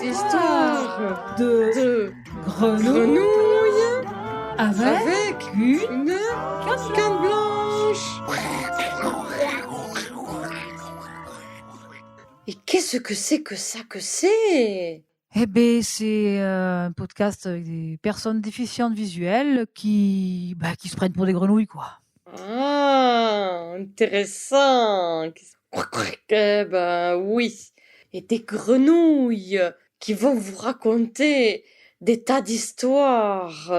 Histoire de grenouille avec une canne blanche. Et qu'est-ce que c'est que ça que c'est? Eh bien, c'est un podcast avec des personnes déficientes visuelles qui se prennent pour des grenouilles, quoi. Ah, intéressant. Eh ben oui. Et des grenouilles qui vont vous raconter des tas d'histoires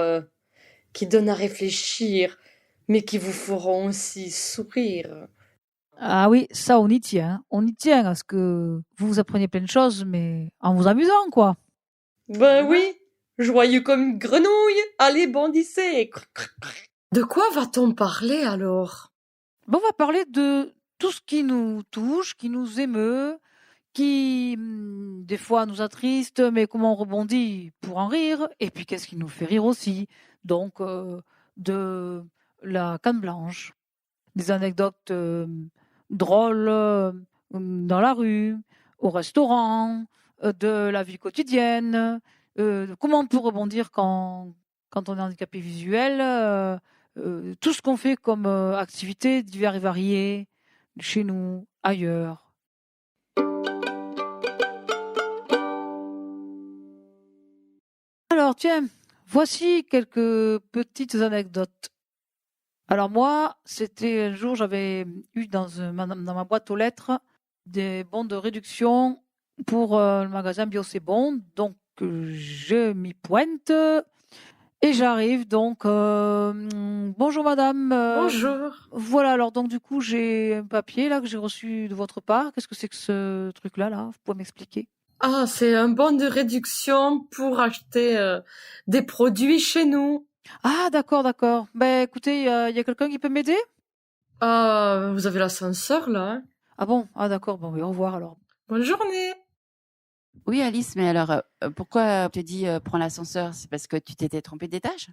qui donnent à réfléchir, mais qui vous feront aussi sourire. Ah oui, ça, on y tient. Hein. On y tient à ce que vous appreniez plein de choses, mais en vous amusant, quoi. Ben oui, joyeux comme une grenouille. Allez, bondissez. De quoi va-t-on parler alors? On va parler de tout ce qui nous touche, qui nous émeut, qui des fois nous attriste, mais comment on rebondit pour en rire, et puis qu'est-ce qui nous fait rire aussi. Donc, de la canne blanche, des anecdotes drôles dans la rue, au restaurant, de la vie quotidienne, comment on peut rebondir quand on est handicapé visuel, tout ce qu'on fait comme activités diverses et variées, chez nous, ailleurs. Alors tiens, voici quelques petites anecdotes. Alors moi, c'était un jour, j'avais eu dans ma boîte aux lettres des bons de réduction pour le magasin Bio C'est Bon. Donc je m'y pointe et j'arrive. Donc bonjour madame. Bonjour. Voilà, alors donc du coup j'ai un papier là que j'ai reçu de votre part. Qu'est-ce que c'est que ce truc-là là? Vous pouvez m'expliquer? Ah, c'est un bon de réduction pour acheter des produits chez nous. Ah d'accord. Ben écoutez, il y a quelqu'un qui peut m'aider? Ah, vous avez l'ascenseur là, hein? Ah bon? Ah d'accord, bon, mais au revoir alors. Bonne journée. Oui, Alice, mais alors, pourquoi on te dit prends l'ascenseur? C'est parce que tu t'étais trompée d'étage?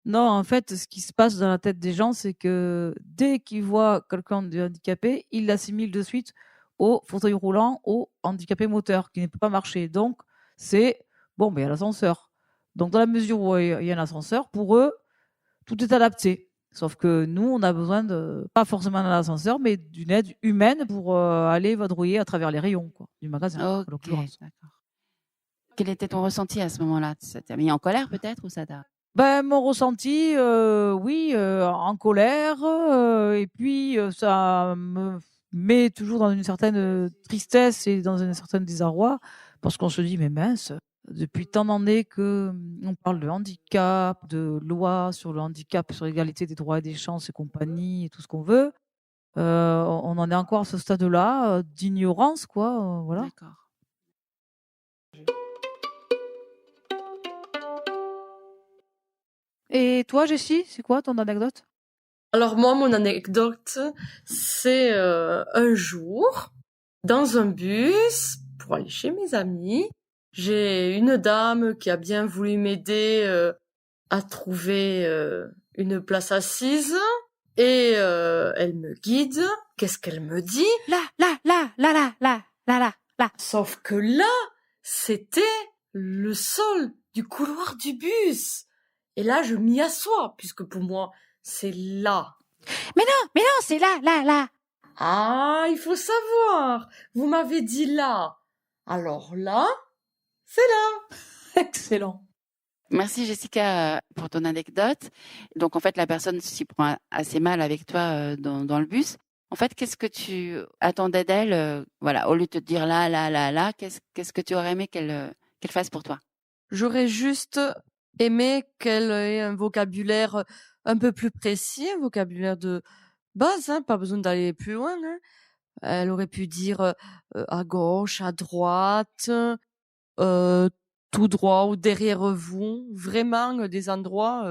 Non, en fait, ce qui se passe dans la tête des gens, c'est que dès qu'ils voient quelqu'un de handicapé, ils l'assimilent de suite au fauteuil roulant, au handicapé moteur, qui ne peut pas marcher. Donc, c'est bon, ben il y a l'ascenseur. Donc, dans la mesure où il y a un ascenseur, pour eux, tout est adapté. Sauf que nous, on a besoin de, pas forcément d'un ascenseur, mais d'une aide humaine pour aller vadrouiller à travers les rayons quoi, du magasin, en Ok, l'occurrence. d'accord. Quel était ton ressenti à ce moment-là? Ça t'a mis en colère peut-être ou ça t'a... Ben, mon ressenti, oui, en colère, et puis ça me met toujours dans une certaine tristesse et dans un certain désarroi, parce qu'on se dit, mais mince, depuis tant d'années que on parle de handicap, de loi sur le handicap, sur l'égalité des droits et des chances et compagnie, et tout ce qu'on veut, on en est encore à ce stade-là, d'ignorance, quoi, voilà. D'accord. Et toi, Jessie, c'est quoi ton anecdote? Alors moi, mon anecdote, c'est un jour, dans un bus, pour aller chez mes amis, j'ai une dame qui a bien voulu m'aider à trouver une place assise et elle me guide. Qu'est-ce qu'elle me dit? Là. Sauf que là, c'était le sol du couloir du bus. Et là, je m'y assois, puisque pour moi, c'est là. Mais non, c'est là. Ah, il faut savoir. Vous m'avez dit là. Alors là, c'est là. Excellent. Merci Jessica pour ton anecdote. Donc en fait, la personne s'y prend assez mal avec toi dans le bus. En fait, qu'est-ce que tu attendais d'elle? Voilà, au lieu de te dire là, qu'est-ce que tu aurais aimé qu'elle fasse pour toi? J'aurais juste aimé qu'elle ait un vocabulaire un peu plus précis, un vocabulaire de base, hein, pas besoin d'aller plus loin, hein. Elle aurait pu dire à gauche, à droite, tout droit ou derrière vous, vraiment des endroits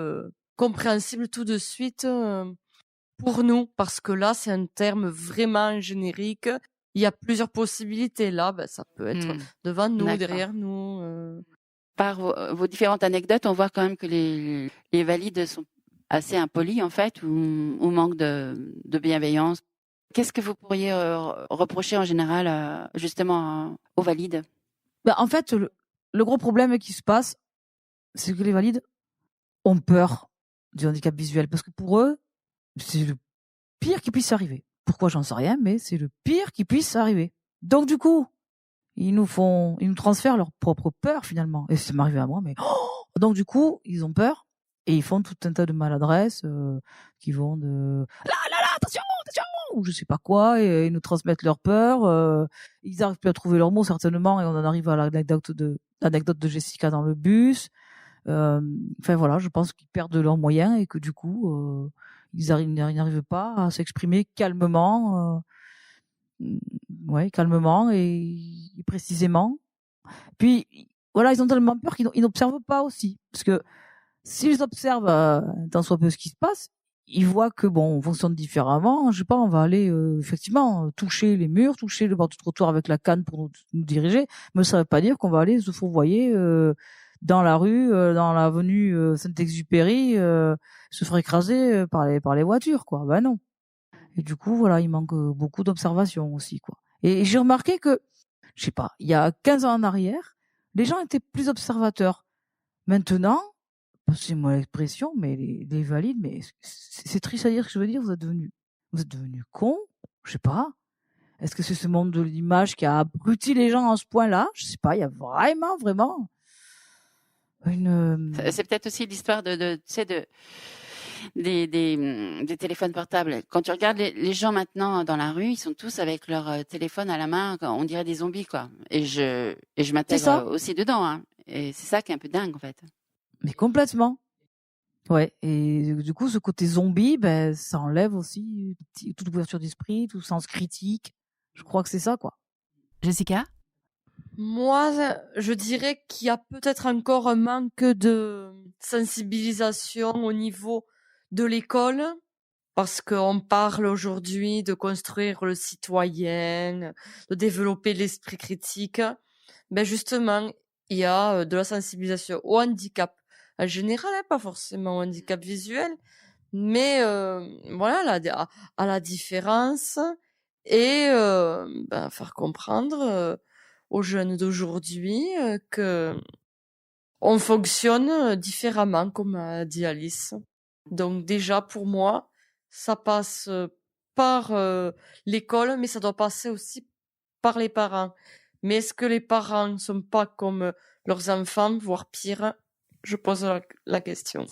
compréhensibles tout de suite pour nous, parce que là c'est un terme vraiment générique. Il y a plusieurs possibilités là, ben, ça peut être devant nous, D'accord. derrière nous. Par vos différentes anecdotes, on voit quand même que les valides sont assez impolis en fait, ou manquent de bienveillance. Qu'est-ce que vous pourriez reprocher en général, justement, aux valides? En fait, le gros problème qui se passe, c'est que les valides ont peur du handicap visuel parce que pour eux, c'est le pire qui puisse arriver. Pourquoi, j'en sais rien, mais c'est le pire qui puisse arriver. Donc du coup, ils nous transfèrent leur propre peur finalement. Et ça m'est arrivé à moi, mais donc du coup, ils ont peur et ils font tout un tas de maladresses qui vont de attention, ou je sais pas quoi, et ils nous transmettent leur peur. Ils arrivent plus à trouver leurs mots certainement, et on en arrive à l'anecdote de Jessica dans le bus. Enfin voilà, je pense qu'ils perdent leurs moyens et que du coup, ils n'arrivent pas à s'exprimer calmement, calmement et précisément. Puis voilà, ils ont tellement peur qu'ils n'observent pas aussi, parce que s'ils observent tant soit peu ce qui se passe, ils voient que on fonctionne différemment. Je sais pas, on va aller effectivement toucher les murs, toucher le bord du trottoir avec la canne pour nous diriger, mais ça veut pas dire qu'on va aller se fourvoyer dans la rue, dans l'avenue Saint-Exupéry, se faire écraser par les voitures, quoi. Ben non. Et du coup, voilà, il manque beaucoup d'observation aussi, quoi. Et j'ai remarqué que, je sais pas, il y a 15 ans en arrière, les gens étaient plus observateurs. Maintenant, c'est moi l'expression, mais les valides, mais c'est triste à dire ce que je veux dire, vous êtes devenus cons, je sais pas. Est-ce que c'est ce monde de l'image qui a abruti les gens à ce point-là? Je sais pas, il y a vraiment une... C'est peut-être aussi l'histoire tu sais, des téléphones portables. Quand tu regardes les gens maintenant dans la rue, ils sont tous avec leur téléphone à la main, on dirait des zombies, quoi. Et je m'intègre aussi dedans, hein. Et c'est ça qui est un peu dingue, en fait. Mais complètement. Ouais. Et du coup, ce côté zombie, ça enlève aussi toute ouverture d'esprit, tout sens critique. Je crois que c'est ça, quoi. Jessica? Moi, je dirais qu'il y a peut-être encore un manque de sensibilisation au niveau de l'école, parce qu'on parle aujourd'hui de construire le citoyen, de développer l'esprit critique. Justement, il y a de la sensibilisation au handicap en général, pas forcément au handicap visuel, mais voilà, à la différence, et faire comprendre aux jeunes d'aujourd'hui que on fonctionne différemment, comme a dit Alice. Donc déjà, pour moi, ça passe par l'école, mais ça doit passer aussi par les parents. Mais est-ce que les parents ne sont pas comme leurs enfants, voire pire? Je pose la question.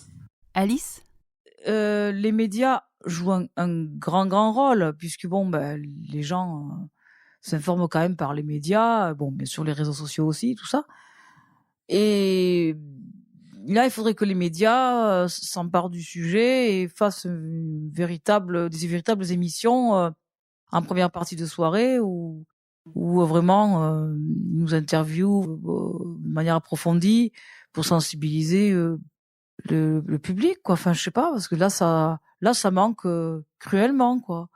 Alice? Les médias jouent un grand rôle, puisque les gens s'informent quand même par les médias, bien sûr les réseaux sociaux aussi, tout ça. Et là, il faudrait que les médias s'emparent du sujet et fassent des véritables émissions en première partie de soirée où vraiment nous interviewent de manière approfondie pour sensibiliser le public, quoi. Enfin, je sais pas, parce que là ça manque cruellement, quoi.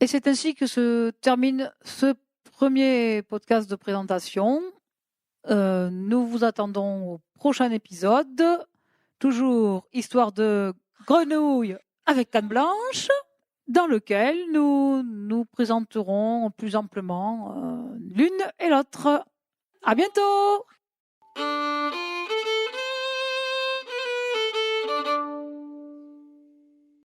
Et c'est ainsi que se termine ce premier podcast de présentation. Nous vous attendons au prochain épisode. Toujours histoire de grenouille avec canne blanche, dans lequel nous présenterons plus amplement l'une et l'autre. À bientôt!